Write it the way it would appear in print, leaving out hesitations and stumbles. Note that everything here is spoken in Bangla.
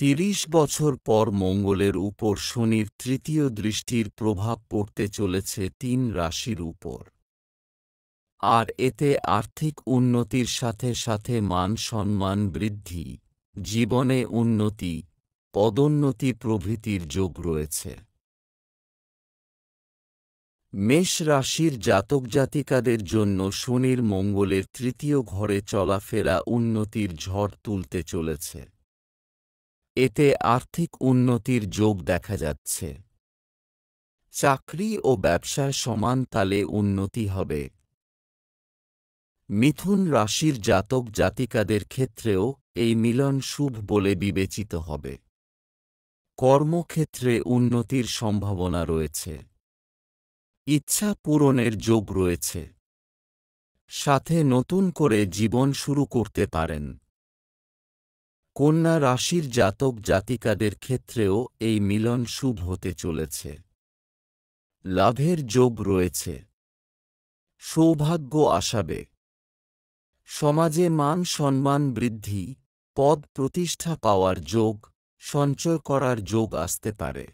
৩০ বছর পর মঙ্গলের উপর শনির তৃতীয় দৃষ্টির প্রভাব পড়তে চলেছে ৩ রাশির উপর। আর এতে আর্থিক উন্নতির সাথে সাথে মান সম্মান বৃদ্ধি, জীবনে উন্নতি, পদোন্নতি প্রভৃতির যোগ রয়েছে। মেষ রাশির জাতক জাতিকাদের জন্য শনির মঙ্গলের তৃতীয় ঘরে চলাফেরা উন্নতির ঝড় তুলতে চলেছে। এতে আর্থিক উন্নতির যোগ দেখা যাচ্ছে। চাকরি ও ব্যবসায় সমান তালে উন্নতি হবে। মিথুন রাশির জাতক জাতিকাদের ক্ষেত্রেও এই মিলন শুভ বলে বিবেচিত হবে। কর্মক্ষেত্রে উন্নতির সম্ভাবনা রয়েছে। ইচ্ছা পূরণের যোগ রয়েছে। সাথে নতুন করে জীবন শুরু করতে পারেন। কন্যা রাশির জাতক জাতিকাদের ক্ষেত্রেও এই মিলন শুভ হতে চলেছে। লাভের যোগ রয়েছে। সৌভাগ্য আসবে। সমাজে মান সম্মান বৃদ্ধি, পদ প্রতিষ্ঠা পাওয়ার যোগ, সঞ্চয় করার যোগ আসতে পারে।